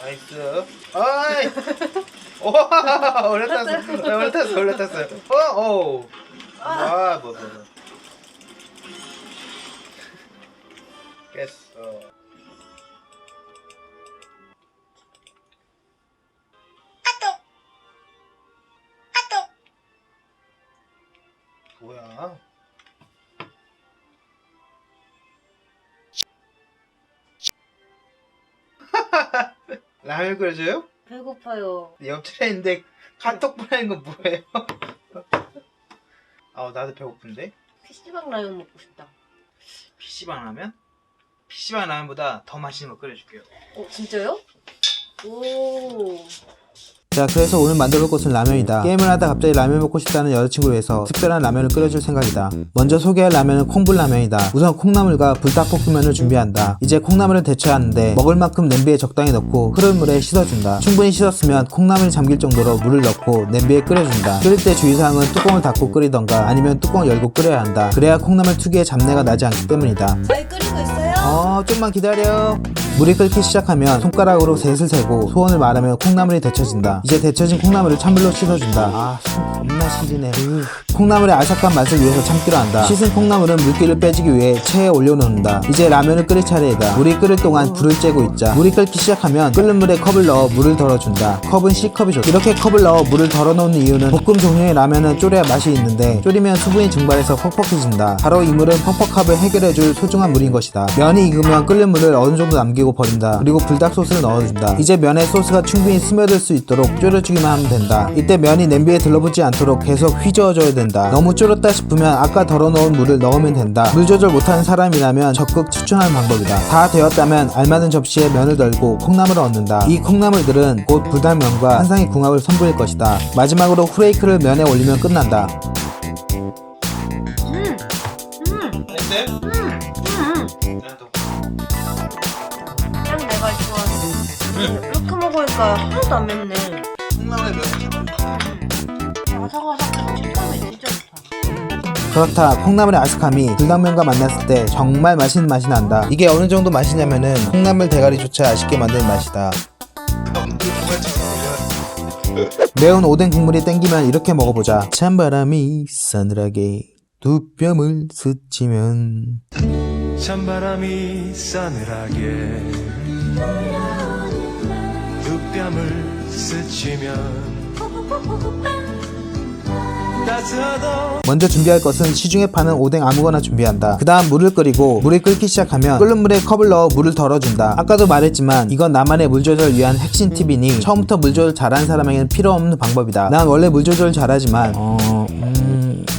나이스. 아이. 와, 올라탔어요. 오. 와, 뭐. 깼어. 뭐야? 라면 끓여줘요? 배고파요. 옆집에 있는데 카톡 보내는 건 뭐예요? 아, 나도 배고픈데? PC방 라면 먹고 싶다. PC방 라면? PC방 라면보다 더 맛있는 거 끓여줄게요. 진짜요? 오. 자, 그래서 오늘 만들어볼 것은 라면이다. 게임을 하다 갑자기 라면 먹고 싶다는 여자친구를 위해서 특별한 라면을 끓여줄 생각이다. 먼저 소개할 라면은 콩불라면이다. 우선 콩나물과 불닭볶음면을 준비한다. 이제 콩나물을 데쳐하는데 먹을 만큼 냄비에 적당히 넣고 흐른 물에 씻어준다. 충분히 씻었으면 콩나물이 잠길 정도로 물을 넣고 냄비에 끓여준다. 끓일 때 주의사항은 뚜껑을 닫고 끓이던가 아니면 뚜껑을 열고 끓여야 한다. 그래야 콩나물 특유의 잡내가 나지 않기 때문이다. 잘 끓이고 있어요? 좀만 기다려. 물이 끓기 시작하면 손가락으로 셋을 세고 소원을 말하며 콩나물이 데쳐진다. 이제 데쳐진 콩나물을 찬물로 씻어준다. 손 겁나 시리네. 콩나물의 아삭한 맛을 위해서 참기로 한다. 씻은 콩나물은 물기를 빼주기 위해 체에 올려놓는다. 이제 라면을 끓일 차례이다. 물이 끓을 동안 불을 쬐고 있자. 물이 끓기 시작하면 끓는 물에 컵을 넣어 물을 덜어준다. 컵은 C컵이 좋다. 이렇게 컵을 넣어 물을 덜어놓는 이유는 볶음 종류의 라면은 졸여야 맛이 있는데 졸이면 수분이 증발해서 퍽퍽해진다. 바로 이 물은 퍽퍽함을 해결해줄 소중한 물인 것이다. 면이 익으면 끓는 물을 어느 정도 남기고 버린다. 그리고 불닭 소스를 넣어준다. 이제 면에 소스가 충분히 스며들 수 있도록 졸여주기만 하면 된다. 이때 면이 냄비에 들러붙지 않도록 계속 휘저어줘야 된다. 너무 졸였다 싶으면 아까 덜어놓은 물을 넣으면 된다. 물 조절 못하는 사람이라면 적극 추천하는 방법이다. 다 되었다면 알맞은 접시에 면을 덜고 콩나물을 얻는다. 이 콩나물들은 곧 불닭면과 환상의 궁합을 선보일 것이다. 마지막으로 후레이크를 면에 올리면 끝난다. 맛있어요? 나도. 그냥 내가 좋아하는. 이렇게 먹으니까 하나도 안 맵네. 콩나물에 면 아삭아삭해서 식감이 진짜 좋다. 그렇다. 콩나물의 아삭함이 불닭면과 만났을 때 정말 맛있는 맛이 난다. 이게 어느 정도 맛이냐면은 콩나물 대가리조차 아쉽게 만드는 맛이다. 매운 오뎅 국물이 땡기면 이렇게 먹어보자. 찬바람이 싸늘하게 두 뼘을 스치면 찬바람이 싸늘하게 두 뺨을 스치면 따스하던 먼저 준비할 것은 시중에 파는 오뎅 아무거나 준비한다. 그 다음 물을 끓이고 물이 끓기 시작하면 끓는 물에 컵을 넣어 물을 덜어준다. 아까도 말했지만 이건 나만의 물 조절 위한 핵심 팁이니 처음부터 물 조절 잘하는 사람에게는 필요 없는 방법이다. 난 원래 물 조절 잘하지만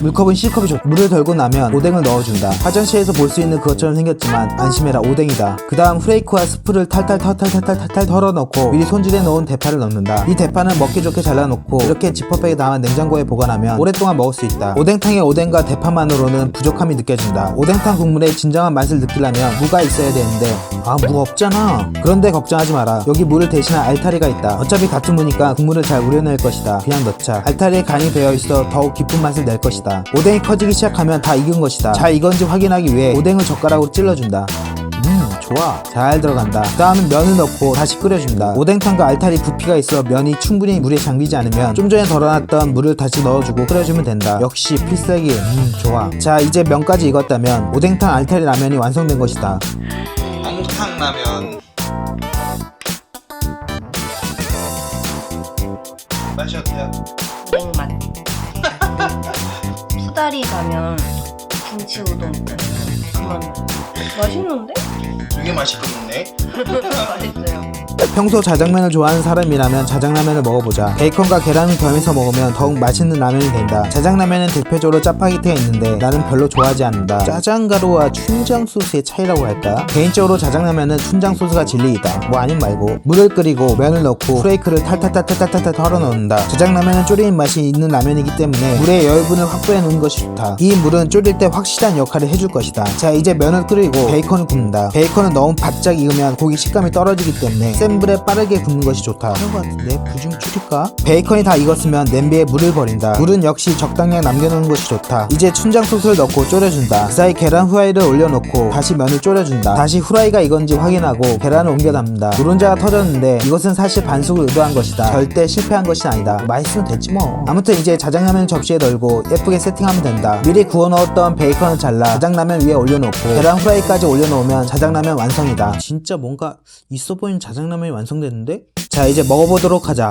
물컵은 C컵이 좋다. 물을 덜고 나면 오뎅을 넣어준다. 화장실에서 볼 수 있는 그것처럼 생겼지만 안심해라, 오뎅이다. 그 다음 후레이크와 스프를 탈탈 덜어넣고 미리 손질해 놓은 대파를 넣는다. 이 대파는 먹기 좋게 잘라놓고 이렇게 지퍼백에 담아 냉장고에 보관하면 오랫동안 먹을 수 있다. 오뎅탕에 오뎅과 대파만으로는 부족함이 느껴진다. 오뎅탕 국물의 진정한 맛을 느끼려면 무가 있어야 되는데 무 없잖아. 그런데 걱정하지 마라. 여기 물을 대신할 알타리가 있다. 어차피 같은 무니까 국물을 잘 우려낼 것이다. 그냥 넣자. 알타리에 간이 배어있어 더욱 깊은 맛을 낼 것이다. 오뎅이 커지기 시작하면 다 익은 것이다. 잘 익은지 확인하기 위해 오뎅을 젓가락으로 찔러준다. 좋아, 잘 들어간다. 그 다음은 면을 넣고 다시 끓여준다. 오뎅탕과 알타리 부피가 있어 면이 충분히 물에 잠기지 않으면 좀 전에 덜어놨던 물을 다시 넣어주고 끓여주면 된다. 역시 필살기. 좋아. 자, 이제 면까지 익었다면 오뎅탕 알타리 라면이 완성된 것이다. 엉탕 라면. 맛이 어때요? 냉맛. 수다리 가면 김치 우동 그만. 맛있는데? 되게 맛있겠네. 맛있어요. 평소 자장면을 좋아하는 사람이라면 자장라면을 먹어보자. 베이컨과 계란을 더해서 먹으면 더욱 맛있는 라면이 된다. 자장라면은 대표적으로 짜파게티가 있는데 나는 별로 좋아하지 않는다. 짜장가루와 춘장 소스의 차이라고 할까? 개인적으로 자장라면은 춘장 소스가 진리이다. 뭐 아님 말고. 물을 끓이고 면을 넣고 후레이크를 탈탈 털어 넣는다. 자장라면은 졸이는 맛이 있는 라면이기 때문에 물의 여유분을 확보해 놓은 것이 좋다. 이 물은 졸일 때 확실한 역할을 해줄 것이다. 자, 이제 면을 끓이고 베이컨을 굽는다. 베이컨은 너무 바짝 익으면 고기 식감이 떨어지기 때문에 센 불에 빠르게 굽는 것이 좋다. 그런 것 같은데 불 좀 줄일까? 베이컨이 다 익었으면 냄비에 물을 버린다. 물은 역시 적당량 남겨놓는 것이 좋다. 이제 춘장 소스를 넣고 졸여준다. 그 사이 계란 후라이를 올려놓고 다시 면을 졸여준다. 다시 후라이가 익었는지 확인하고 계란을 옮겨 담는다. 노른자가 터졌는데 이것은 사실 반숙을 의도한 것이다. 절대 실패한 것이 아니다. 맛있으면 됐지 뭐. 아무튼 이제 자장라면 접시에 널고 예쁘게 세팅하면 된다. 미리 구워 넣었던 베이컨을 잘라 자장라면 위에 올려놓고 계란 후라이까지 올려놓으면 자장라면 완성이다. 진짜 뭔가 있어 보이는 자장라면이 완성됐는데? 자, 이제 먹어보도록 하자.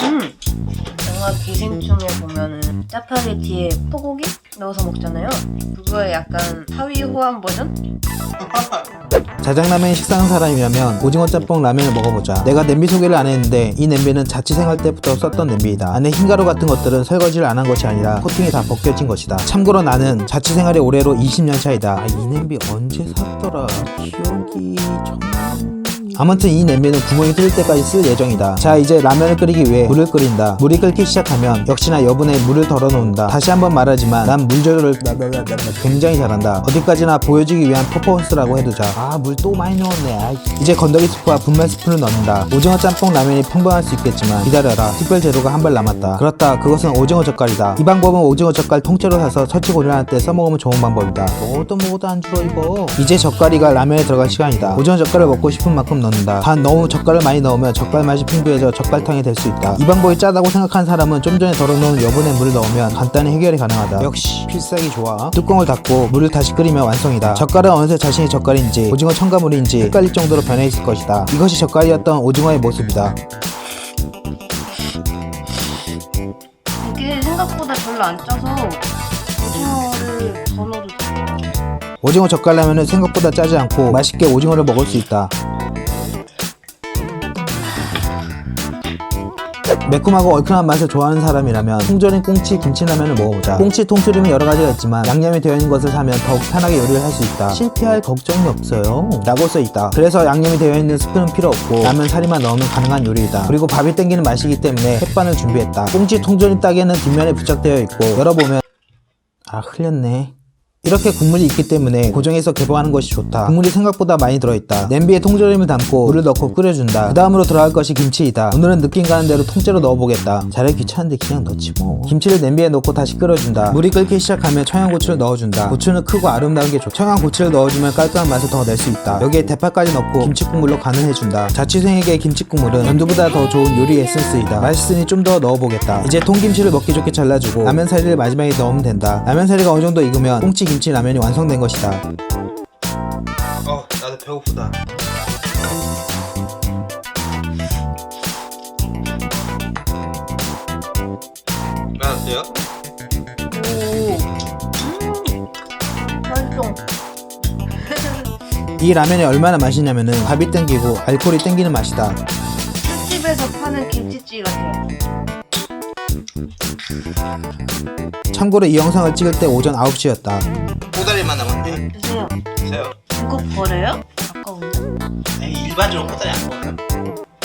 영화 기생충에 보면은 짜파게티에 소고기 넣어서 먹잖아요. 그거의 약간 하위 호환 버전? 자장라면이 식사하는 사람이라면 오징어 짬뽕 라면을 먹어보자. 내가 냄비 소개를 안 했는데 이 냄비는 자취생활 때부터 썼던 냄비이다. 안에 흰가루 같은 것들은 설거지를 안 한 것이 아니라 코팅이 다 벗겨진 것이다. 참고로 나는 자취생활이 올해로 20년 차이다. 이 냄비 언제 샀더라? 기억이 정말... 아무튼 이 냄비는 구멍이 뚫릴 때까지 쓸 예정이다. 자, 이제 라면을 끓이기 위해 물을 끓인다. 물이 끓기 시작하면 역시나 여분의 물을 덜어 놓는다. 다시 한번 말하지만 난 물 조절을 굉장히 잘한다. 어디까지나 보여주기 위한 퍼포먼스라고 해두자. 아, 물 또 많이 넣었네. 이제 건더기 스프와 분말 스프를 넣는다. 오징어 짬뽕 라면이 평범할 수 있겠지만 기다려라. 특별 재료가 한 발 남았다. 그렇다, 그것은 오징어 젓갈이다. 이 방법은 오징어 젓갈 통째로 사서 설치고리할 때 써먹으면 좋은 방법이다. 먹어도 안 줄어 이거. 이제 젓갈이가 라면에 들어갈 시간이다. 오징어 젓갈을 먹고 싶은 만큼 넣는다. 단 너무 젓갈을 많이 넣으면 젓갈 맛이 풍부해져 젓갈탕이 될 수 있다. 이 방법이 짜다고 생각한 사람은 좀 전에 덜어놓은 여분의 물을 넣으면 간단히 해결이 가능하다. 역시 필살기 좋아. 뚜껑을 닫고 물을 다시 끓이면 완성이다. 젓갈은 어느새 자신이 젓갈인지 오징어 첨가물인지 헷갈릴 정도로 변해 있을 것이다. 이것이 젓갈이었던 오징어의 모습이다. 이게 생각보다 별로 안 짜서 오징어를 더 넣어도 돼. 오징어 젓갈라면은 생각보다 짜지 않고 맛있게 오징어를 먹을 수 있다. 매콤하고 얼큰한 맛을 좋아하는 사람이라면 통조림 꽁치 김치라면을 먹어보자. 꽁치 통조림은 여러가지가 있지만 양념이 되어 있는 것을 사면 더욱 편하게 요리를 할 수 있다. 실패할 걱정이 없어요 라고 써있다. 그래서 양념이 되어 있는 스프는 필요 없고 라면 사리만 넣으면 가능한 요리이다. 그리고 밥이 땡기는 맛이기 때문에 햇반을 준비했다. 꽁치 통조림 따개는 뒷면에 부착되어 있고 열어보면 흘렸네. 이렇게 국물이 있기 때문에 고정해서 개봉하는 것이 좋다. 국물이 생각보다 많이 들어있다. 냄비에 통조림을 담고 물을 넣고 끓여준다. 그 다음으로 들어갈 것이 김치이다. 오늘은 느낌 가는 대로 통째로 넣어보겠다. 잘해 귀찮은데 그냥 넣지 뭐. 김치를 냄비에 넣고 다시 끓여준다. 물이 끓기 시작하면 청양고추를 넣어준다. 고추는 크고 아름다운 게 좋다. 청양고추를 넣어주면 깔끔한 맛을 더 낼 수 있다. 여기에 대파까지 넣고 김치국물로 간을 해준다. 자취생에게 김치국물은 연두보다 더 좋은 요리 에센스이다. 맛있으니 좀 더 넣어보겠다. 이제 통김치를 먹기 좋게 잘라주고 라면사리를 마지막에 넣으면 된다. 라면사리가 어느 정도 익으면 꽁치 김치 라면이 완성된 것이다. 나도 배고프다. 맛있어요? 맛있어. 이 라면이 얼마나 맛있냐면은 밥이 땡기고 알코올이 땡기는 맛이다. 술집에서 파는 김치찌개 같아요. 참고로 이 영상을 찍을 때 오전 9시였다. 꼬다리만 남았네. 드세요. 드세요. 이거 버려요? 아까운데? 아니, 일반적으로 꼬다리 안 먹어요.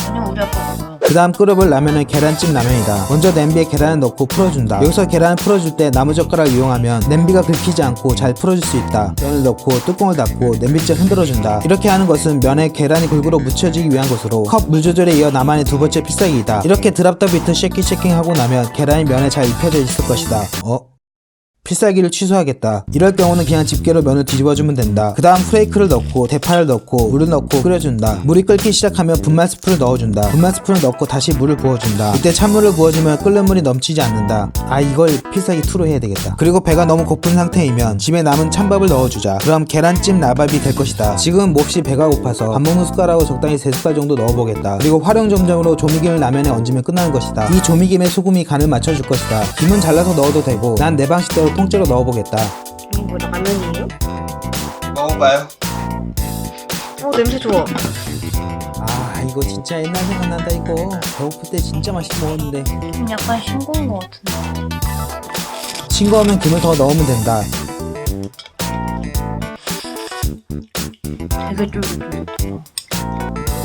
아니면 우리 아빠 먹어요. 그 다음 끓여볼 라면은 계란찜 라면이다. 먼저 냄비에 계란을 넣고 풀어준다. 여기서 계란을 풀어줄 때 나무젓가락을 이용하면 냄비가 긁히지 않고 잘 풀어줄 수 있다. 면을 넣고 뚜껑을 닫고 냄비째 흔들어준다. 이렇게 하는 것은 면에 계란이 골고루 묻혀지기 위한 것으로 컵 물 조절에 이어 나만의 두 번째 필살기이다. 이렇게 드랍 더 비트 쉐킹 하고 나면 계란이 면에 잘 입혀져 있을 것이다. 필살기를 취소하겠다. 이럴 경우는 그냥 집게로 면을 뒤집어주면 된다. 그 다음 프레이크를 넣고 대파를 넣고 물을 넣고 끓여준다. 물이 끓기 시작하면 분말 스프를 넣어준다. 분말 스프를 넣고 다시 물을 부어준다. 이때 찬물을 부어주면 끓는 물이 넘치지 않는다. 이걸 필살기 2로 해야 되겠다. 그리고 배가 너무 고픈 상태이면 집에 남은 찬밥을 넣어주자. 그럼 계란찜 라밥이 될 것이다. 지금은 몹시 배가 고파서 밥 먹는 숟가락으로 적당히 3숟갈 정도 넣어보겠다. 그리고 활용점정으로 조미김을 라면에 얹으면 끝나는 것이다. 이 조미김에 소금이 간을 맞춰줄 것이다. 김은 잘라서 넣어도 되고 난 내 방식대로 통째로 넣어보겠다. 이거 뭐 라면이에요? 먹어봐요. 냄새 좋아. 이거 진짜 옛날 생각난다 이거. 배고플 때 진짜 맛있게 먹었는데. 좀 약간 싱거운 것 같은데. 싱거우면 김을 더 넣으면 된다. 되게 쫄깃쫄깃.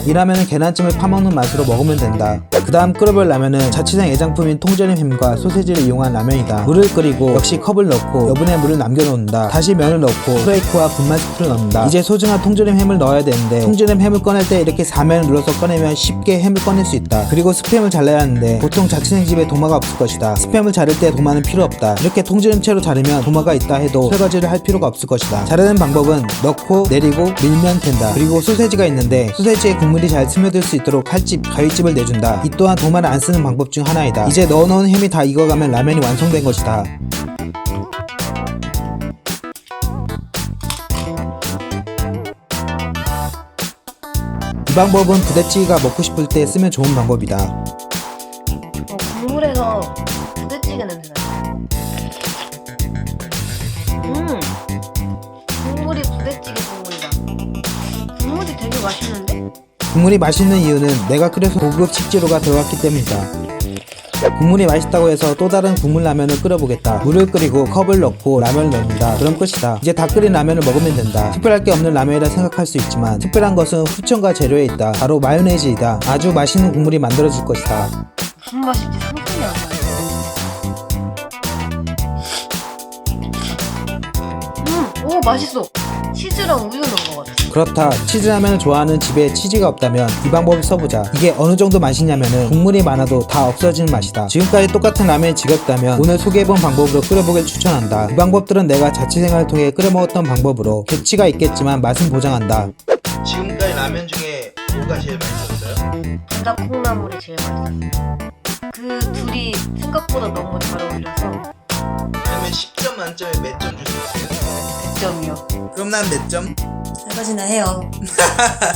이 라면은 계란찜을 파먹는 맛으로 먹으면 된다. 그 다음 끓여볼 라면은 자취생 애장품인 통조림 햄과 소세지를 이용한 라면이다. 물을 끓이고 역시 컵을 넣고 여분의 물을 남겨놓는다. 다시 면을 넣고 프레이크와 분말 스프를 넣는다. 이제 소중한 통조림 햄을 넣어야 되는데 통조림 햄을 꺼낼 때 이렇게 4면을 눌러서 꺼내면 쉽게 햄을 꺼낼 수 있다. 그리고 스팸을 잘라야 하는데 보통 자취생 집에 도마가 없을 것이다. 스팸을 자를 때 도마는 필요 없다. 이렇게 통조림채로 자르면 도마가 있다 해도 설거지를 할 필요가 없을 것이다. 자르는 방법은 넣고 내리고 밀면 된다. 그리고 소세지가 있는데 소세지에 국물이 잘 스며들 수 있도록 칼집, 가위집을 내준다. 이 또한 도마를 안 쓰는 방법 중 하나이다. 이제 넣어놓은 햄이 다 익어가면 라면이 완성된 것이다. 이 방법은 부대찌개가 먹고 싶을 때 쓰면 좋은 방법이다. 국물에서 부대찌개 냄새 나요. 국물이 부대찌개 국물이다. 국물이 되게 맛있는데? 국물이 맛있는 이유는 내가 끓여서 고급 식재료가 들어갔기 때문이다. 국물이 맛있다고 해서 또 다른 국물 라면을 끓여보겠다. 물을 끓이고 컵을 넣고 라면을 넣는다. 그럼 끝이다. 이제 다 끓인 라면을 먹으면 된다. 특별할 게 없는 라면이라 생각할 수 있지만 특별한 것은 후천과 재료에 있다. 바로 마요네즈이다. 아주 맛있는 국물이 만들어질 것이다. 무슨 맛일지 상상이 안 가요. 오 맛있어. 치즈랑 우유 넣은 것 같아. 그렇다. 치즈라면을 좋아하는 집에 치즈가 없다면 이 방법을 써보자. 이게 어느 정도 맛있냐면은 국물이 많아도 다 없어지는 맛이다. 지금까지 똑같은 라면이 지겹다면 오늘 소개해본 방법으로 끓여보길 추천한다. 이 방법들은 내가 자취생활을 통해 끓여먹었던 방법으로 격치가 있겠지만 맛은 보장한다. 지금까지 라면 중에 뭐가 제일 맛있었어요? 감자콩나물이 제일 맛있었어요. 그 둘이 생각보다 너무 잘 어울려서 그러면 10점 만점에 몇 점 줄 수 있어요? 100점이요. 그럼 난 몇 점? 설거지나 해요.